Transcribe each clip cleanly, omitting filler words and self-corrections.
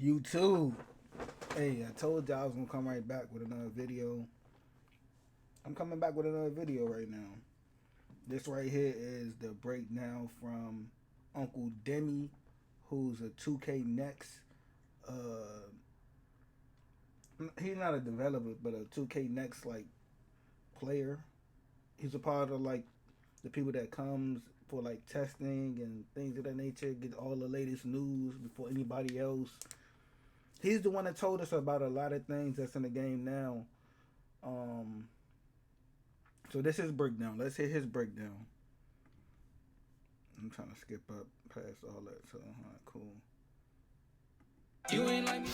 You too. Hey, I told you I was gonna come right back with another video. I'm coming back with another video right now. This right here is the breakdown from Uncle Demi, who's a 2K Next. Uh, he's not a developer, but a 2K Next like player. He's a part of like the people that comes for like testing and things of that nature. Get all the latest news before anybody else. He's the one that told us about a lot of things that's in the game now. Um, so this is breakdown. Let's hear his breakdown. I'm trying to skip up past all that. So, alright, cool. You ain't like me.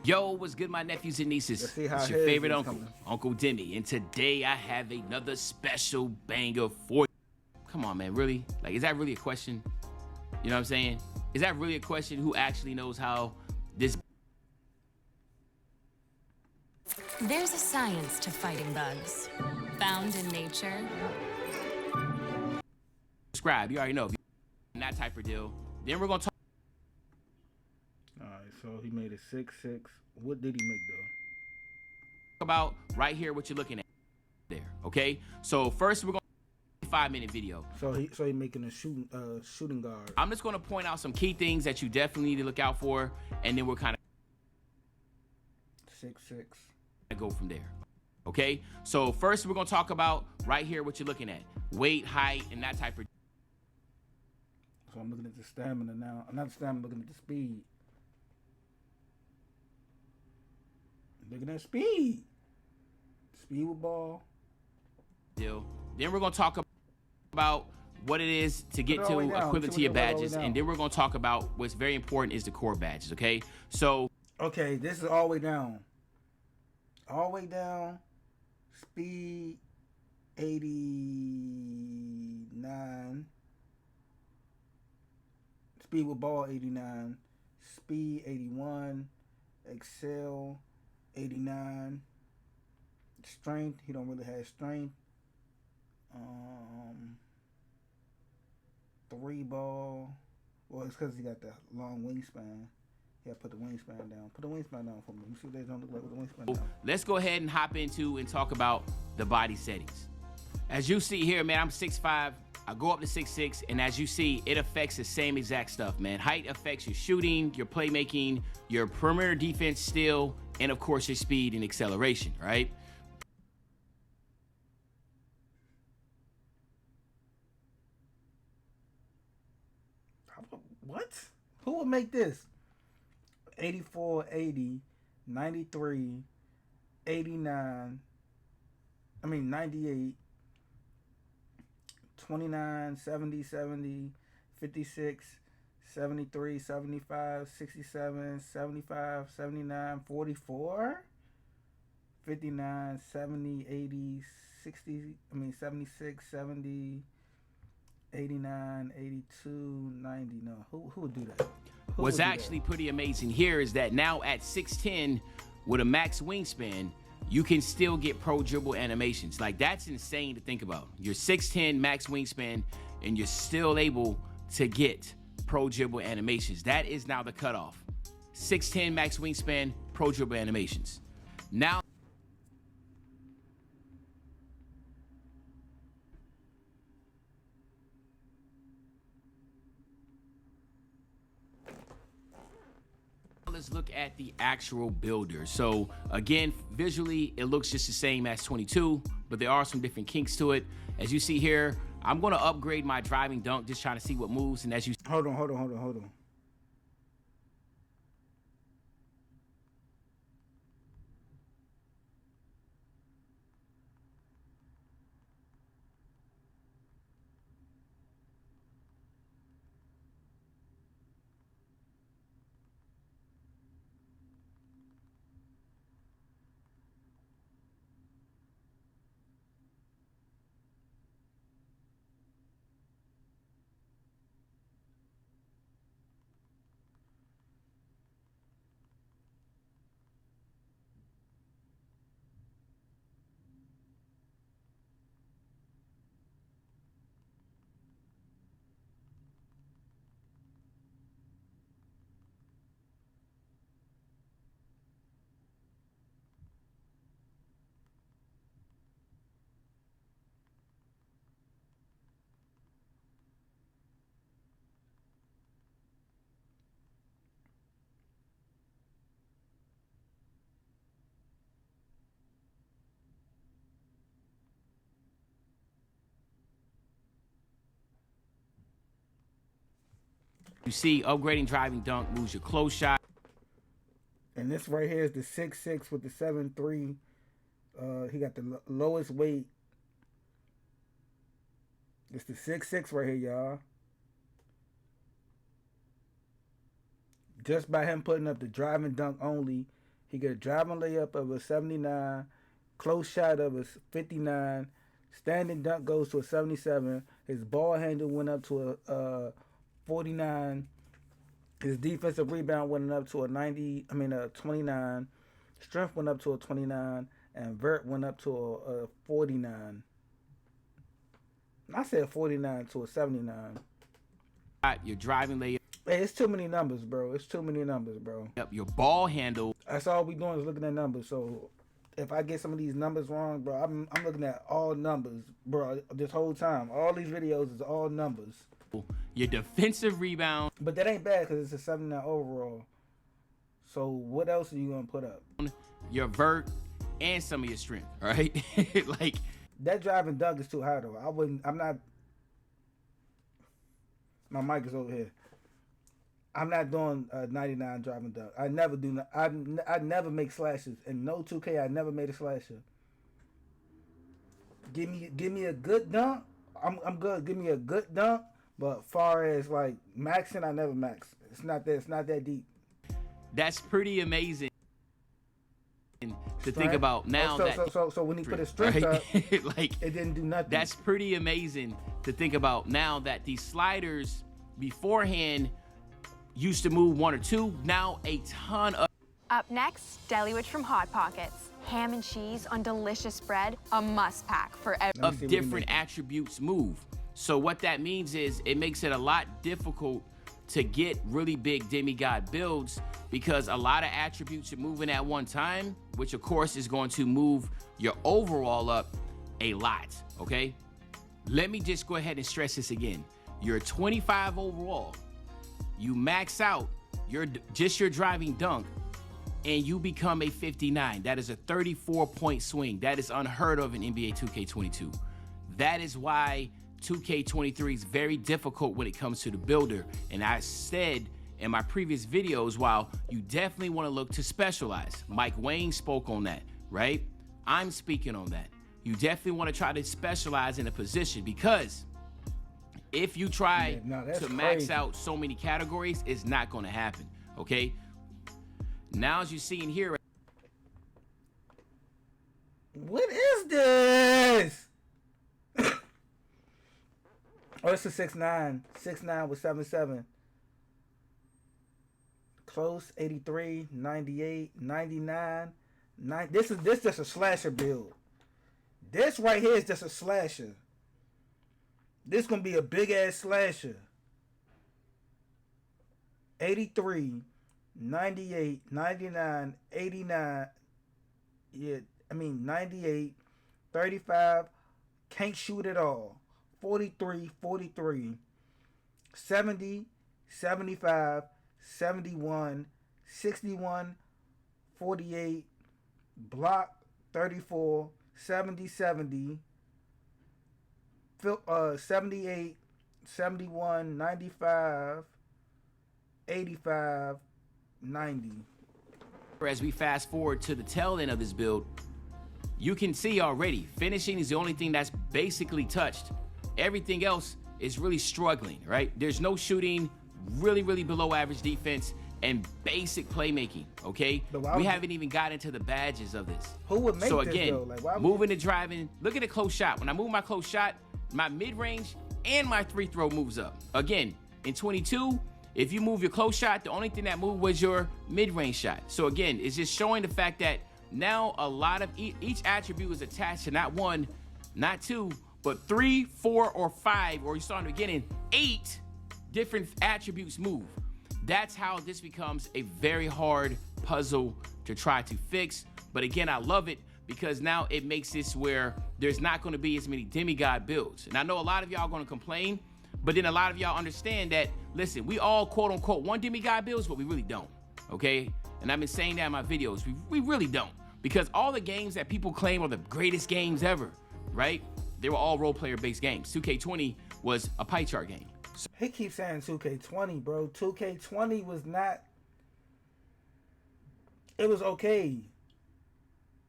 Yo, what's good, my nephews and nieces? Let's see how It's your his favorite is uncle, coming. Uncle Demi, and today I have another special banger for you. Come on, man, really? Like, is that really a question? You know what I'm saying? Is that really a question? Who actually knows how this? There's a science to fighting bugs, found in nature. Subscribe, you already know. That type of deal. Then we're gonna talk Alright, so he made a 6-6. What did he make though? about right here what you're looking at there. Okay, so first we're gonna 5-minute video. So he making a shooting guard. I'm just gonna point out some key things that you definitely need to look out for, and then we'll kind of 6-6. go from there. Okay, so first we're gonna talk about right here what you're looking at: weight, height, and that type of. So I'm looking at the stamina now. I'm not the stamina, I'm looking at the speed. Looking at speed. Speed with ball. Deal. Then we're gonna talk about what it is to get to equivalent to your badges, and then we're gonna talk about what's very important is the core badges. Okay, so okay, this is all the way down. All the way down. Speed 89. Speed with ball 89. Speed 81. Excel 89. Strength, he don't really have strength. 3 ball. Well, it's because he got the long wingspan. Yeah, put the wingspan down. Put the wingspan down for me. You see what they don't look like with the wingspan down. Let's go ahead and hop into and talk about the body settings. As you see here, man, I'm 6'5". I go up to 6'6", and as you see, it affects the same exact stuff, man. Height affects your shooting, your playmaking, your perimeter defense steal, and of course your speed and acceleration, right? What? Who would make this? 84, 80, 93, 89, 98, 29, 70, 70, 56, 73, 75, 67, 75, 79, 44, 59, 70, 80, 60, 76, 70, 89, 82, 90. No, who would do that? What's actually pretty amazing here is that now at 6'10", with a max wingspan, you can still get pro dribble animations. Like, that's insane to think about. You're 6'10", max wingspan, and you're still able to get pro dribble animations. That is now the cutoff. 6'10", max wingspan, pro dribble animations. Now, let's look at the actual builder. So again, visually, it looks just the same as 22, but there are some different kinks to it. As you see here, I'm gonna upgrade my driving dunk, just trying to see what moves. And as you Hold on. You see, upgrading driving dunk moves your close shot. And this right here is the 6'6" with the 7'3". He got the lowest weight. It's the 6'6" right here, y'all. Just by him putting up the driving dunk only, he got a driving layup of a 79, close shot of a 59, standing dunk goes to a 77. His ball handle went up to a 49. His defensive rebound went up to a 29. Strength went up to a 29, and vert went up to a 49. I said 49 to a 79. Your driving layup. Hey, it's too many numbers, bro. It's too many numbers, bro. Your ball handle. That's all we doing is looking at numbers. So if I get some of these numbers wrong, bro, I'm looking at all numbers, bro, this whole time. All these videos is all numbers. Your defensive rebound. But that ain't bad because it's a 79 overall. So what else are you going to put up? Your vert and some of your strength, right? Like, that driving dunk is too high, though. I'm not. My mic is over here. I'm not doing 99 driving dunk. I never do. I never make slashes. In no 2K, I never made a slasher. Give me a good dunk. I'm good. Give me a good dunk. But far as like maxing, I never max. It's not that deep. That's pretty amazing to think about now. So when he put his strength up, like, it didn't do nothing. That's pretty amazing to think about now that these sliders beforehand used to move 1 or 2. Now a ton of. Up next, Deli Witch from Hot Pockets. Ham and cheese on delicious bread, a must pack for of different attributes move. So what that means is it makes it a lot difficult to get really big demigod builds because a lot of attributes are moving at one time, which of course is going to move your overall up a lot, okay? Let me just go ahead and stress this again. You're 25 overall. You max out your driving dunk and you become a 59. That is a 34-point swing. That is unheard of in NBA 2K22. That is why 2K23 is very difficult when it comes to the builder. And I said in my previous videos, while you definitely want to look to specialize, Mike Wayne spoke on that, right? I'm speaking on that. You definitely want to try to specialize in a position because if you try to max out so many categories, it's not going to happen, okay? Now, as you see in here. What is this? Oh, it's a 6'9". 6'9" with 7'7". Close, 83, 98, 99. This just a slasher build. This right here is just a slasher. This gonna be a big ass slasher. 83, 98, 99, 89. Yeah, 98, 35. Can't shoot at all. 43, 43, 70, 75, 71, 61, 48, block 34, 70, 70, 78, 71, 95, 85, 90. As we fast forward to the tail end of this build, you can see already finishing is the only thing that's basically touched. Everything else is really struggling, right? There's no shooting, really below average defense, and basic playmaking, okay? We haven't even got into the badges of this. Who would make so this, again, though? Like, moving to driving, look at the close shot. When I move my close shot, my mid-range and my free throw moves up. Again, in 22, if you move your close shot, the only thing that moved was your mid-range shot. So again, it's just showing the fact that now a lot of each attribute is attached to not 1, not 2, but 3, 4, or 5, or you saw in the beginning, 8 different attributes move. That's how this becomes a very hard puzzle to try to fix. But again, I love it because now it makes this where there's not going to be as many demigod builds. And I know a lot of y'all are going to complain, but then a lot of y'all understand that, listen, we all quote unquote want demigod builds, but we really don't, okay? And I've been saying that in my videos. We really don't. Because all the games that people claim are the greatest games ever, right? They were all role player based games. 2K20 was a pie chart game. He keeps saying 2K20, bro. 2K20 was not. It was okay.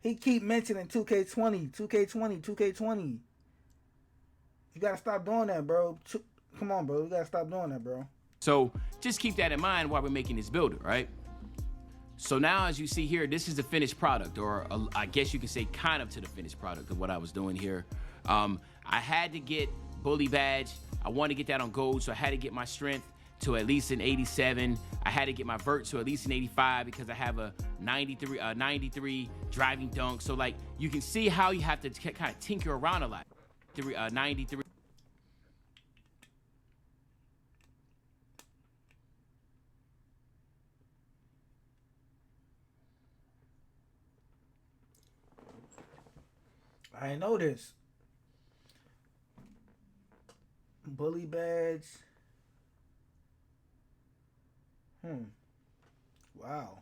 He keep mentioning 2K20, 2K20, 2K20. You gotta stop doing that, bro. Come on, bro. You gotta stop doing that, bro. So just keep that in mind while we're making this builder, right? So now, as you see here, this is the finished product, or I guess you can say kind of to the finished product of what I was doing here. I had to get bully badge. I wanted to get that on gold, so I had to get my strength to at least an 87. I had to get my vert to at least an 85 because I have a 93 driving dunk. So like you can see how you have to kind of tinker around a lot. 93. I didn't know this. Bully badge. Wow.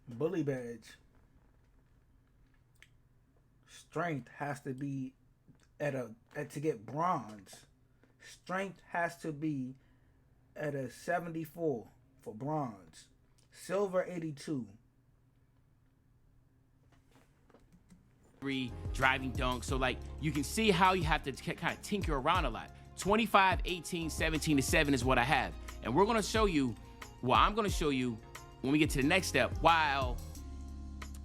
Bully badge. Strength has to be to get bronze. Strength has to be at a 74 for bronze. Silver 82. Driving dunk. So like you can see how you have to kind of tinker around a lot. 25, 18, 17 to 7 is what I have. And we're going to show you, well, I'm going to show you when we get to the next step. While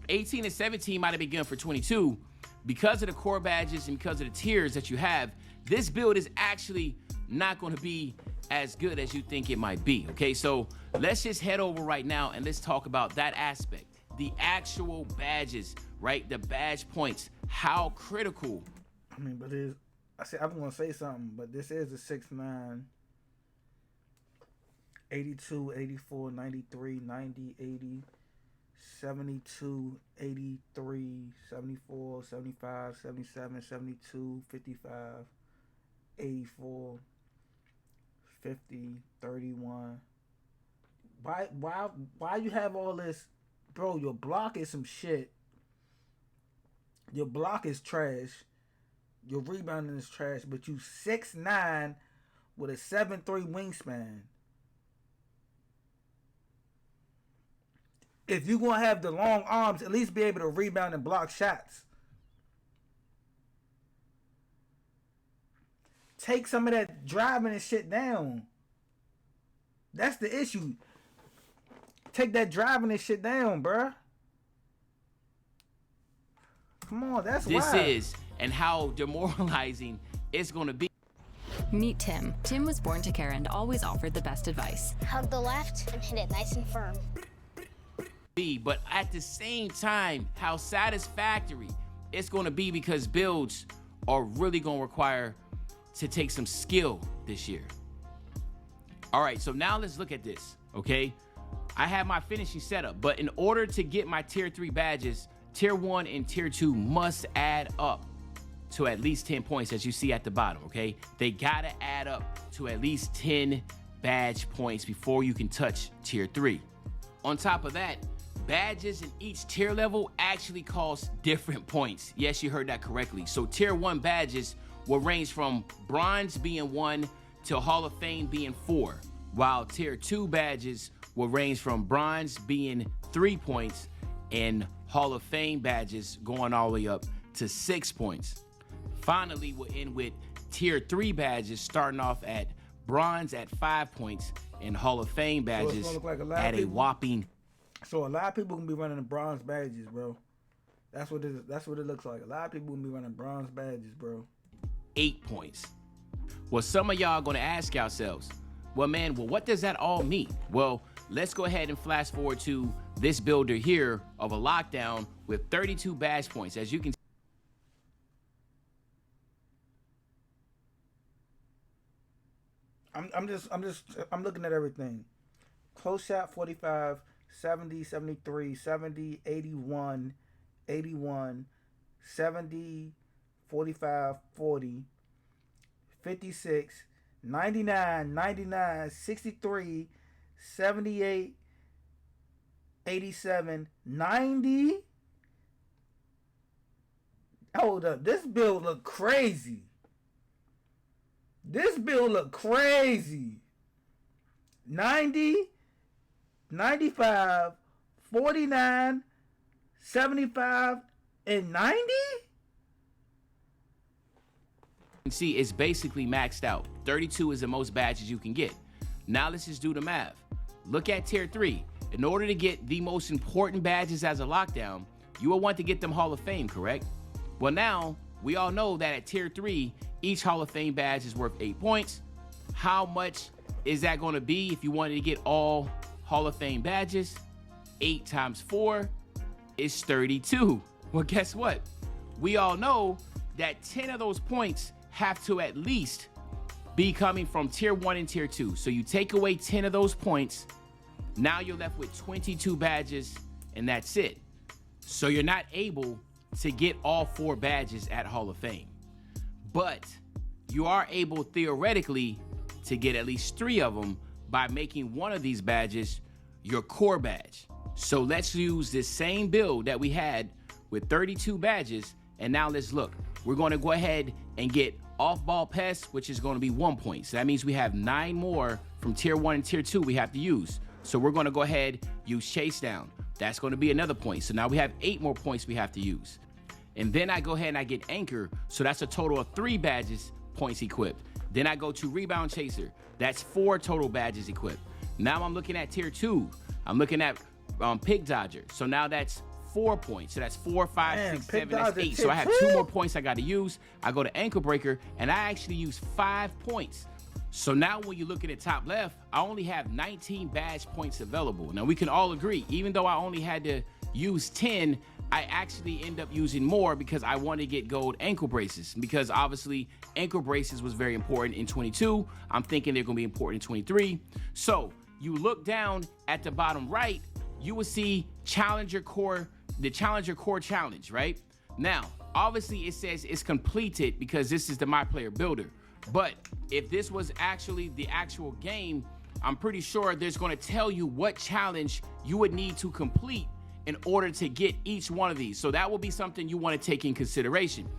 18 and 17 might have been good for 22, because of the core badges and because of the tiers that you have, this build is actually not going to be as good as you think it might be. Okay, so let's just head over right now and let's talk about that aspect. The actual badges, right? The badge points, how critical. I mean, but I'm going to say something, but this is a 6'9", 82, 84, 93, 90, 80, 72, 83, 74, 75, 77, 72, 55, 84, 50, 31. Why you have all this? Bro, your block is some shit. Your block is trash. Your rebounding is trash, but you 6'9" with a 7'3" wingspan. If you're going to have the long arms, at least be able to rebound and block shots. Take some of that driving and shit down. That's the issue. Take that driving and shit down, bruh. Come on, that's this why. is and how demoralizing it's going to be. Meet Tim. Tim was born to care and always offered the best advice. Hug the left and hit it nice and firm. But at the same time, how satisfactory it's going to be, because builds are really going to require to take some skill this year. All right, so now let's look at this, okay? I have my finishing setup, but in order to get my tier 3 badges, tier 1 and tier 2 must add up to at least 10 points, as you see at the bottom, okay? They gotta add up to at least 10 badge points before you can touch tier 3. On top of that, badges in each tier level actually cost different points. Yes, you heard that correctly. So tier 1 badges will range from bronze being 1 to Hall of Fame being 4, while tier 2 badges will range from bronze being 3 points and Hall of Fame badges going all the way up to 6 points. Finally, we'll end with tier 3 badges starting off at bronze at 5 points and Hall of Fame badges at a whopping. So a lot of people gonna be running the bronze badges, bro. That's what it looks like. A lot of people gonna be running bronze badges, bro. 8 points. Well, some of y'all gonna ask yourselves, well, what does that all mean? Well, let's go ahead and flash forward to this builder here of a lockdown with 32 badge points. As you can see, I'm looking at everything. Close shot 45, 70, 73, 70, 81, 81, 70, 45, 40, 56, 99, 99, 63, 78, 87, 90. Hold up. This bill look crazy. This bill look crazy. 90, 95, 49, 75, and 90? See, it's basically maxed out. 32 is the most badges you can get. Now let's just do the math. Look at tier 3. In order to get the most important badges as a lockdown, you will want to get them Hall of Fame, correct? Well, now we all know that at tier 3, each Hall of Fame badge is worth 8 points. How much is that going to be if you wanted to get all Hall of Fame badges? 8 times 4 is 32. Well, guess what? We all know that 10 of those points have to at least be coming from tier 1 and tier 2. So you take away 10 of those points, now you're left with 22 badges, and that's it. So you're not able to get all 4 badges at Hall of Fame. But you are able, theoretically, to get at least 3 of them by making one of these badges your core badge. So let's use this same build that we had with 32 badges, and now let's look. We're going to go ahead and get off-ball pest, which is going to be 1 point. So that means we have 9 more from tier 1 and tier 2 we have to use. So we're going to go ahead, use chase down. That's going to be another point. So now we have 8 more points we have to use. And then I go ahead and I get anchor. So that's a total of 3 badges, points equipped. Then I go to rebound chaser. That's 4 total badges equipped. Now I'm looking at tier 2. I'm looking at pick dodger. So now that's 4 points. So that's 4, 5, 6, 7, that's 8. So I have 2 more points I got to use. I go to ankle breaker and I actually use 5 points. So now when you look at the top left, I only have 19 badge points available. Now we can all agree, even though I only had to use 10, I actually end up using more because I want to get gold ankle braces, because obviously ankle braces was very important in 22. I'm thinking they're going to be important in 23. So you look down at the bottom right, you will see Challenger Core, the Challenger Core Challenge, right? Now, obviously it says it's completed because this is the Myplayer builder. But if this was actually the actual game, I'm pretty sure there's going to tell you what challenge you would need to complete in order to get each one of these. So that will be something you want to take in consideration.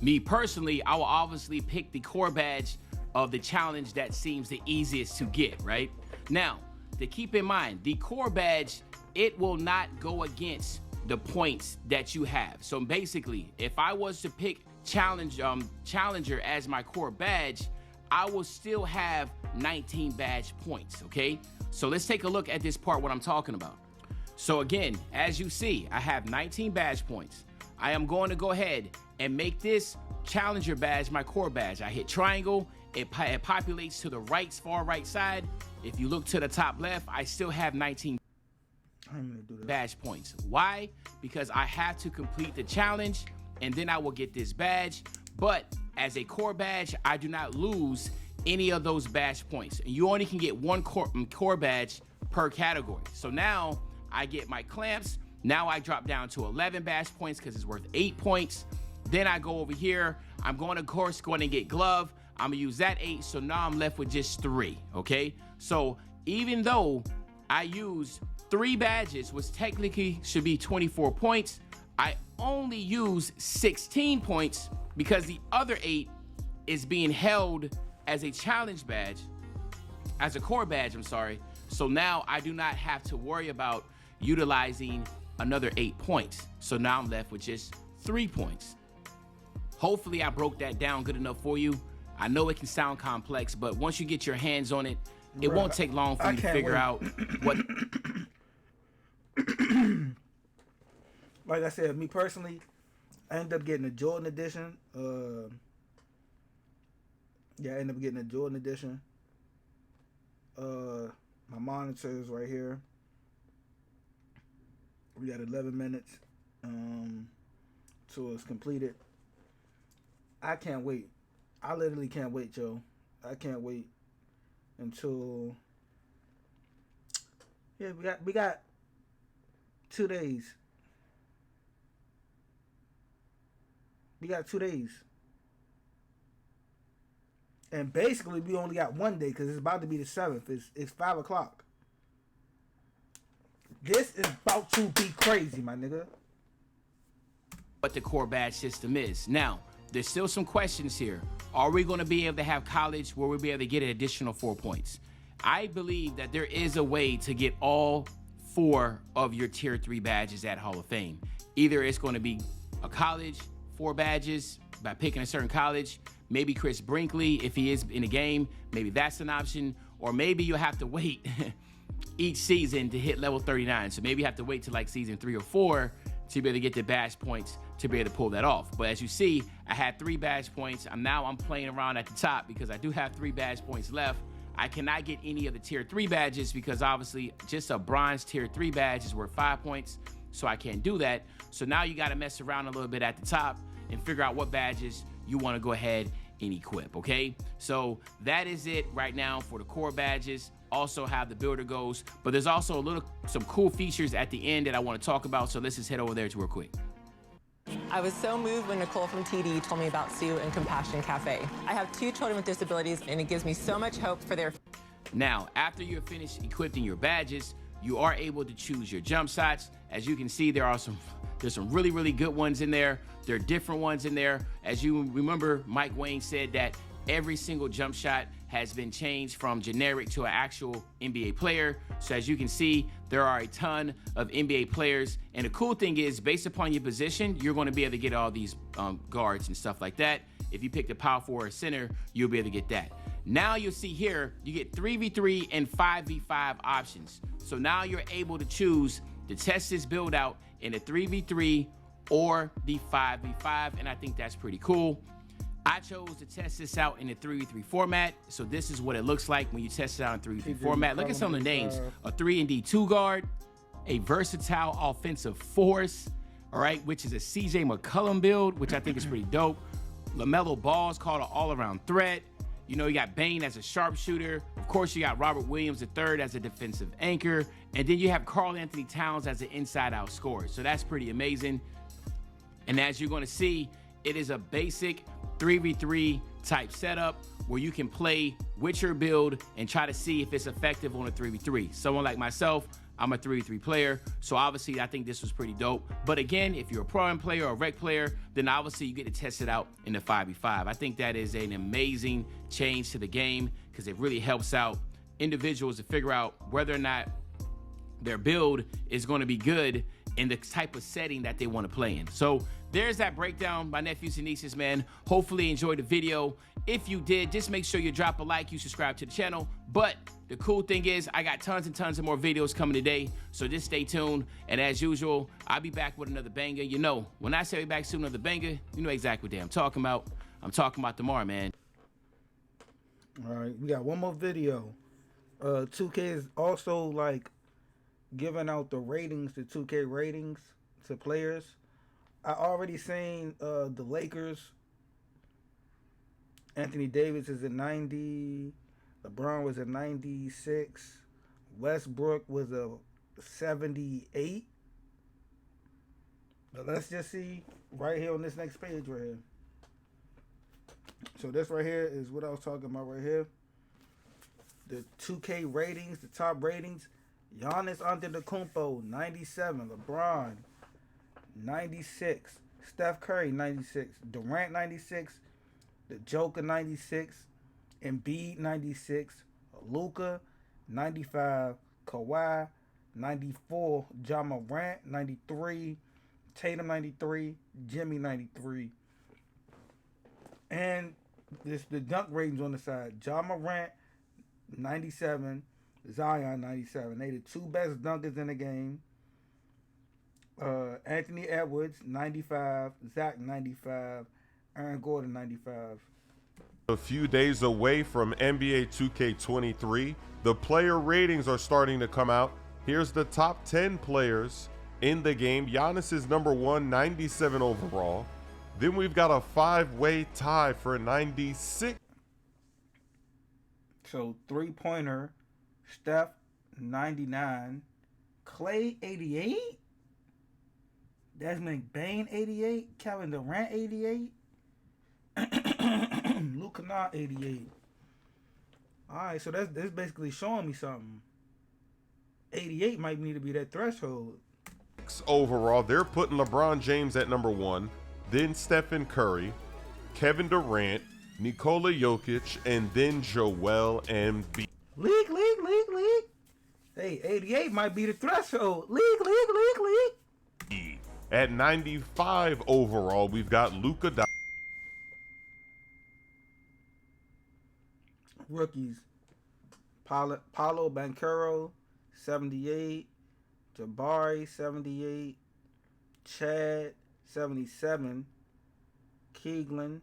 Me personally, I will obviously pick the core badge of the challenge that seems the easiest to get, right? Now, to keep in mind, the core badge, it will not go against the points that you have. So basically, if I was to pick Challenger as my core badge, I will still have 19 badge points, okay? So let's take a look at this part, what I'm talking about. So again, as you see, I have 19 badge points. I am going to go ahead and make this Challenger badge my core badge. I hit triangle, it populates to the right, far right side. If you look to the top left, I still have 19 badge points. Why? Because I have to complete the challenge and then I will get this badge. But as a core badge, I do not lose any of those badge points. And you only can get one core badge per category. So now I get my clamps. Now I drop down to 11 badge points because it's worth 8 points. Then I go over here. I'm going to, of course, going to get glove. I'm going to use that 8. So now I'm left with just 3. Okay. So even though I used 3 badges, which technically should be 24 points, I only use 16 points because the other 8 is being held as a challenge badge, as a core badge, I'm sorry. So now I do not have to worry about utilizing another 8 points. So now I'm left with just 3 points. Hopefully I broke that down good enough for you. I know it can sound complex, but once you get your hands on it, it won't take long for you to figure out what. Like I said, me personally, I ended up getting a Jordan edition. Yeah, I ended up getting a Jordan edition. My monitor is right here. We got 11 minutes till it's completed. I can't wait. I literally can't wait, Joe. I can't wait until we got 2 days. We got 2 days. And basically, we only got 1 day because it's about to be the 7th. It's 5 o'clock. This is about to be crazy, my nigga. What the core badge system is. Now, there's still some questions here. Are we going to be able to have college where we'll be able to get an additional 4 points? I believe that there is a way to get all 4 of your tier 3 badges at Hall of Fame. Either it's going to be a college, 4 badges by picking a certain college, maybe Chris Brinkley, if he is in a game, maybe that's an option, or maybe you'll have to wait each season to hit level 39. So maybe you have to wait till like season 3 or 4 to be able to get the badge points to be able to pull that off. But as you see, I had 3 badge points. I'm playing around at the top because I do have 3 badge points left. I cannot get any of the tier 3 badges because obviously just a bronze tier 3 badge is worth 5 points, so I can't do that. So now you gotta mess around a little bit at the top and figure out what badges you wanna go ahead and equip, okay? So that is it right now for the core badges. Also have the builder goals, but there's also some cool features at the end that I wanna talk about, so let's just head over there to real quick. I was so moved when Nicole from TD told me about Sue and Compassion Cafe. I have 2 children with disabilities, and it gives me so much hope for their... Now, after you're finished equipping your badges, you are able to choose your jump shots. As you can see, there's some really, really good ones in there. There are different ones in there. As you remember, Mike Wayne said that every single jump shot has been changed from generic to an actual NBA player. So as you can see, there are a ton of NBA players. And the cool thing is, based upon your position, you're going to be able to get all these guards and stuff like that. If you pick the power forward or center, you'll be able to get that. Now you'll see here, you get 3v3 and 5v5 options. So now you're able to choose to test this build out in a 3v3 or the 5v5. And I think that's pretty cool. I chose to test this out in a 3v3 format. So this is what it looks like when you test it out in 3v3 format. Look at some of the names. A 3-and-D2 guard, a versatile offensive force, all right, which is a CJ McCollum build, which I think is pretty dope. LaMelo Ball's called an all-around threat. You know, you got Bane as a sharpshooter. Of course, you got Robert Williams III as a defensive anchor. And then you have Karl Anthony Towns as an inside-out scorer. So that's pretty amazing. And as you're going to see, it is a basic 3v3 type setup where you can play with your build and try to see if it's effective on a 3v3. Someone like myself, I'm a 3v3 player, so obviously I think this was pretty dope. But again, if you're a pro player or a rec player, then obviously you get to test it out in the 5v5. I think that is an amazing change to the game because it really helps out individuals to figure out whether or not their build is going to be good in the type of setting that they want to play in. So there's that breakdown, my nephews and nieces, man. Hopefully you enjoyed the video. If you did, just make sure you drop a like, you subscribe to the channel. But the cool thing is I got tons and tons of more videos coming today, so just stay tuned. And as usual, I'll be back with another banger. You know, when I say we back soon, another banger, you know exactly what I'm talking about. I'm talking about tomorrow, man. All right, we got one more video. 2K is also like giving out the ratings, the 2K ratings to players. I already seen the Lakers. Anthony Davis is at 90. LeBron was at 96. Westbrook was a 78. But let's just see right here on this next page right here. So this right here is what I was talking about right here. The 2K ratings, the top ratings. Giannis Antetokounmpo, 97. LeBron, 96. Steph Curry, 96. Durant, 96. The Joker, 96. Embiid, 96. Luka, 95. Kawhi, 94. Ja Morant, 93. Tatum, 93. Jimmy, 93. And this the dunk ratings on the side. Ja Morant, 97. Zion, 97. They the 2 best dunkers in the game. Anthony Edwards, 95. Zach, 95. Aaron Gordon, 95. A few days away from NBA 2K23, the player ratings are starting to come out. Here's the top 10 players in the game. Giannis is number 1, 97 overall. Then we've got a 5-way tie for 96. So 3-pointer, Steph, 99. Clay, 88. Desmond Bain 88, Kevin Durant 88, Luke Kennard 88. All right, so that's basically showing me something. 88 might need to be that threshold. Overall, they're putting LeBron James at number 1, then Stephen Curry, Kevin Durant, Nikola Jokic, and then Joel Embiid. League. Hey, 88 might be the threshold. League. At 95 overall, we've got Luka. Rookies. Paulo Banchero, 78. Jabari, 78. Chad, 77. Keegan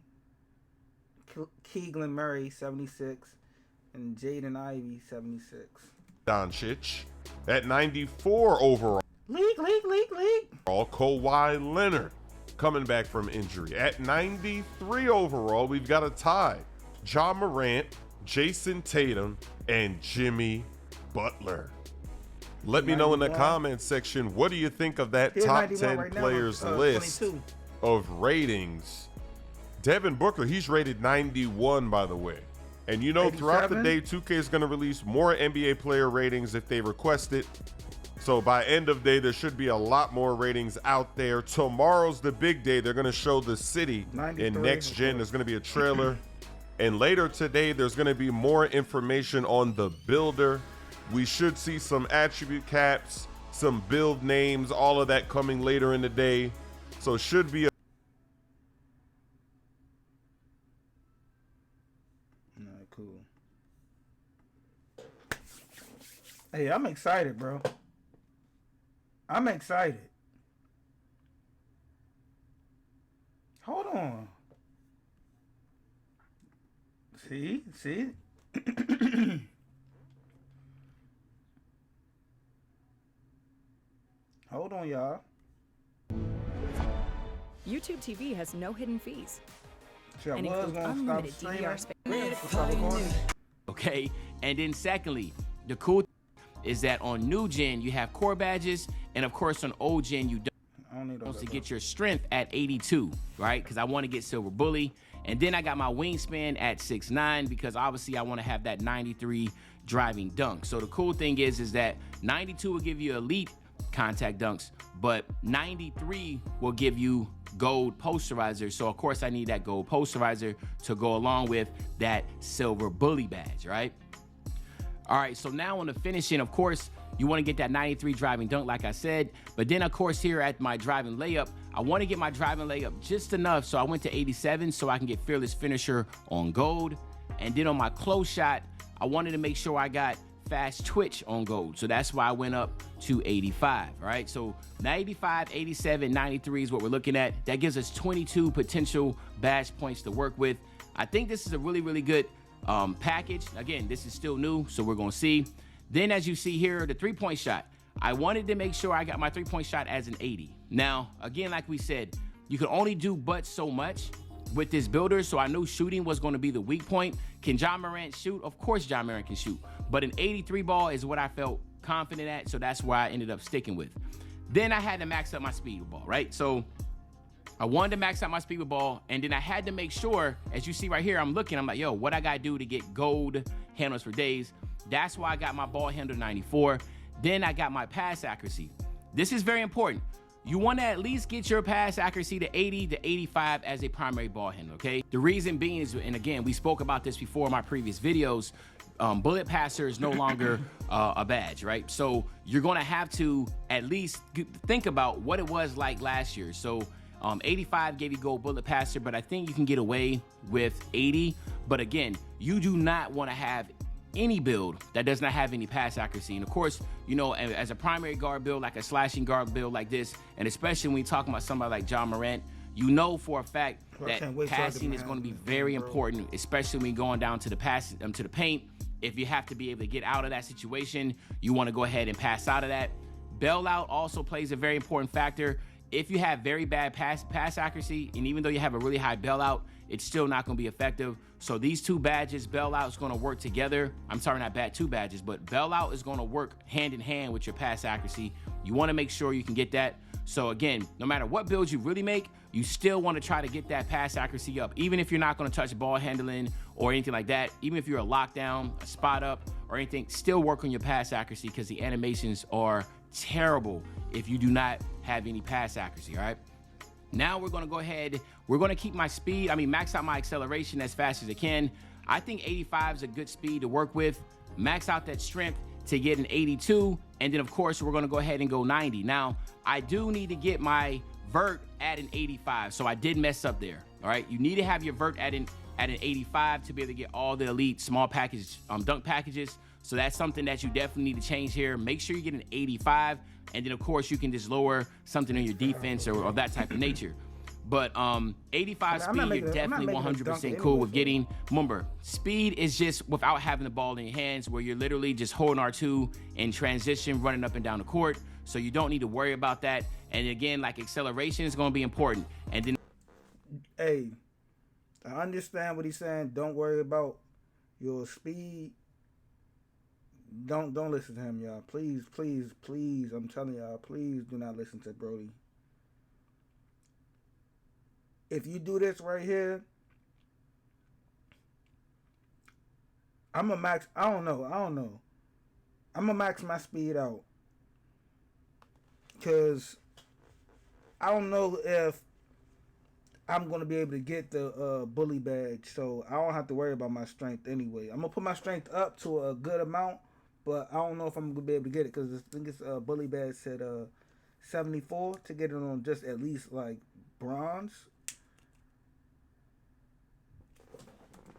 Murray, 76. And Jaden Ivey, 76. Doncic. At 94 overall. League. Kawhi Leonard coming back from injury. At 93 overall, we've got a tie. Ja Morant, Jason Tatum, and Jimmy Butler. Let me know in the comments section, what do you think of that top 10 right players now, list 22. of ratings? Devin Booker, he's rated 91, by the way. And you know, throughout the 87? day, 2K is going to release more NBA player ratings if they request it. So by end of day, there should be a lot more ratings out there. Tomorrow's the big day. They're going to show the city in next gen. There's going to be a trailer. And later today, there's going to be more information on the builder. We should see some attribute caps, some build names, all of that coming later in the day. So should be a cool. Hey, I'm excited, bro. I'm excited. Hold on. See? Hold on, y'all. YouTube TV has no hidden fees. See, I and was includes gonna unlimited stop DVR streaming. space. Okay, and then secondly, the cool is that on new gen you have core badges, and of course on old gen you don't to get your strength at 82, right? Because I want to get silver bully, and then I got my wingspan at 6'9", because obviously I want to have that 93 driving dunk. So the cool thing is that 92 will give you elite contact dunks, but 93 will give you gold posterizer. So of course I need that gold posterizer to go along with that silver bully badge, right? All right, so now on the finishing, of course, you want to get that 93 driving dunk, like I said. But then, of course, here at my driving layup, I want to get my driving layup just enough, so I went to 87 so I can get fearless finisher on gold. And then on my close shot, I wanted to make sure I got fast twitch on gold. So that's why I went up to 85, right? So 95, 87, 93 is what we're looking at. That gives us 22 potential badge points to work with. I think this is a really, really good package. Again, this is still new, so we're gonna see. Then as you see here, the 3-point shot, I wanted to make sure I got my 3-point shot as an 80. Now, again, like we said, you can only do but so much with this builder, so I knew shooting was going to be the weak point. Can Ja Morant shoot? Of course Ja Morant can shoot, but an 83 ball is what I felt confident at, so that's where I ended up sticking with. Then I had to max up my speed ball, right? So I wanted to max out my speed ball, and then I had to make sure, as you see right here, I'm looking, I'm like, yo, what I gotta do to get gold handles for days? That's why I got my ball handle 94. Then I got my pass accuracy. This is very important. You want to at least get your pass accuracy to 80 to 85 as a primary ball handler, okay? The reason being is, and again, we spoke about this before in my previous videos, bullet passer is no longer a badge, right? So you're going to have to at least think about what it was like last year. So 85 gave you gold bullet passer, but I think you can get away with 80. But again, you do not want to have any build that does not have any pass accuracy. And of course, you know, as a primary guard build, like a slashing guard build like this, and especially when we talk about somebody like Ja Morant, you know for a fact that passing is going to be very important, especially when you're going down to the pass to the paint. If you have to be able to get out of that situation, you want to go ahead and pass out of that. Bailout also plays a very important factor. If you have very bad pass accuracy, and even though you have a really high bailout, it's still not going to be effective. So these two badges, bailout is going to work together. I'm sorry, not two badges, but bailout is going to work hand in hand with your pass accuracy. You want to make sure you can get that. So again, no matter what build you really make, you still want to try to get that pass accuracy up. Even if you're not going to touch ball handling or anything like that, even if you're a lockdown, a spot up, or anything, still work on your pass accuracy because the animations are terrible if you do not have any pass accuracy, all right? Now we're gonna go ahead, we're gonna keep my speed, max out my acceleration as fast as I can. I think 85 is a good speed to work with. Max out that strength to get an 82, and then of course we're gonna go ahead and go 90. Now, I do need to get my vert at an 85, so I did mess up there, all right? You need to have your vert at an 85 to be able to get all the elite small package dunk packages. So that's something that you definitely need to change here. Make sure you get an 85, and then of course you can just lower something in your defense or that type of nature. But 85 speed, you're definitely 100% cool with getting. Remember, speed is just without having the ball in your hands, where you're literally just holding R2 in transition, running up and down the court. So you don't need to worry about that. And again, like, acceleration is going to be important. And then, Hey, I understand what he's saying. Don't worry about your speed. Don't listen to him, y'all. Please, please, please. I'm telling y'all, please do not listen to Brody. If you do this right here, I'm a max. I don't know. I'm gonna max my speed out, cause I don't know if I'm gonna be able to get the bully badge, so I don't have to worry about my strength anyway. I'm gonna put my strength up to a good amount, but I don't know if I'm gonna be able to get it, because I think it's bully badge said 74 to get it on just at least like bronze.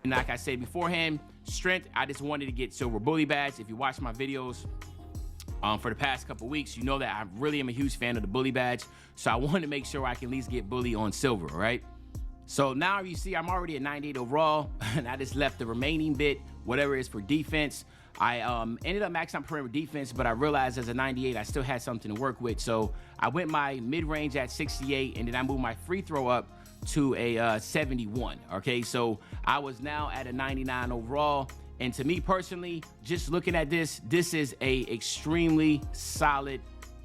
like I said beforehand, strength, I just wanted to get silver bully badge. If you watch my videos for the past couple weeks, you know that I really am a huge fan of the bully badge. So I wanted to make sure I can at least get bully on silver, all right? So now you see I'm already at 98 overall, and I just left the remaining bit, whatever it is for defense. I ended up maxing out perimeter defense, but I realized as a 98, I still had something to work with. So I went my mid-range at 68, and then I moved my free throw up to a 71, okay? So I was now at a 99 overall. And to me personally, just looking at this, this is a extremely solid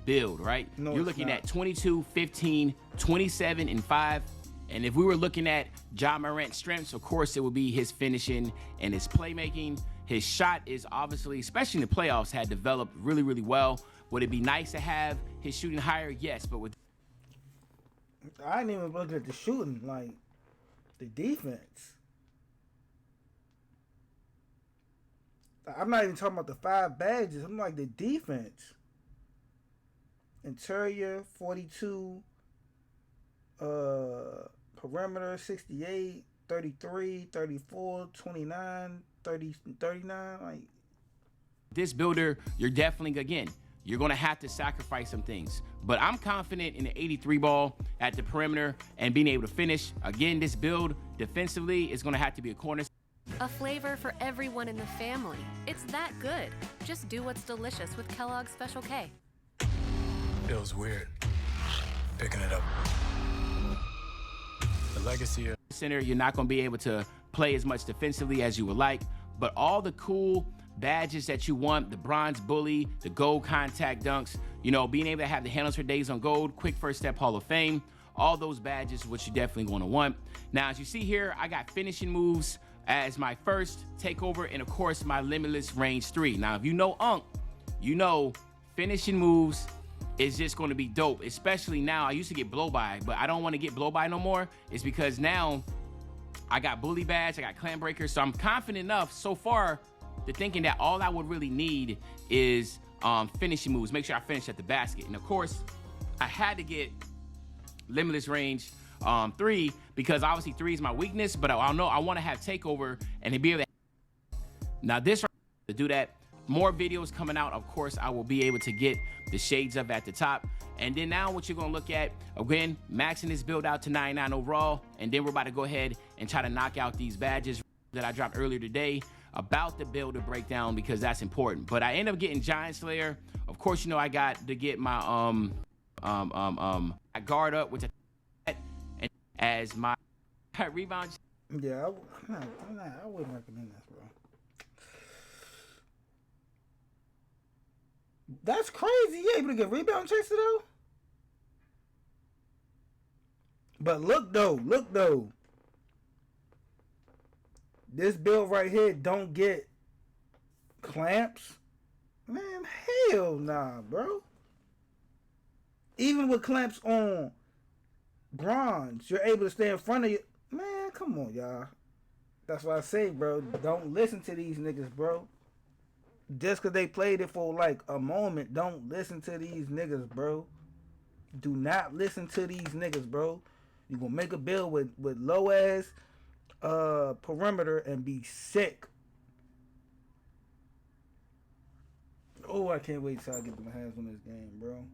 build, right? No, you're looking at 22, 15, 27, and 5. And if we were looking at Ja Morant's strengths, of course, it would be his finishing and his playmaking. His shot is obviously, especially in the playoffs, had developed really, really well. Would it be nice to have his shooting higher? Yes, but with... I ain't even looking at the shooting, like the defense. I'm not even talking about the 5 badges. I'm like the defense. Interior 42, perimeter 68, 33, 34, 29, 30, 39. Like, this builder, you're definitely, again, you're going to have to sacrifice some things. But I'm confident in the 83 ball at the perimeter and being able to finish. Again, this build defensively is going to have to be a corner. A flavor for everyone in the family. It's that good. Just do what's delicious with Kellogg's Special K. Feels weird picking it up. The legacy of center, you're not going to be able to play as much defensively as you would like, but all the cool badges that you want, the bronze bully, the gold contact dunks, you know, being able to have the handles for days on gold, quick first step Hall of Fame, all those badges, which you're definitely going to want. Now, as you see here, I got finishing moves as my first takeover, and of course my limitless range 3. Now, if you know Unk, you know finishing moves is just going to be dope, especially now. I used to get blow by, but I don't want to get blow by no more. It's because now I got bully badge, I got clan breaker, so I'm confident enough so far to thinking that all I would really need is finishing moves. Make sure I finish at the basket. And of course, I had to get limitless range 3 because obviously 3 is my weakness, but I know I want to have takeover and to be able to. Now this to do that, more videos coming out. Of course, I will be able to get the shades up at the top. And then now what you're going to look at, again, maxing this build out to 99 overall. And then we're about to go ahead and try to knock out these badges that I dropped earlier today about the builder breakdown, because that's important. But I end up getting Giant Slayer. Of course, you know, I got to get my guard up, which I as my rebound. yeah, I wouldn't recommend this, bro. That's crazy. You able to get rebound chaser though? But look though. This build right here don't get clamps. Man, hell nah, bro. Even with clamps on bronze, you're able to stay in front of you. Man, come on, y'all. That's why I say, bro, don't listen to these niggas, bro. Just because they played it for like a moment, don't listen to these niggas, bro. Do not listen to these niggas, bro. You gonna make a build with low ass perimeter and be sick. Oh, I can't wait till I get my hands on this game, bro.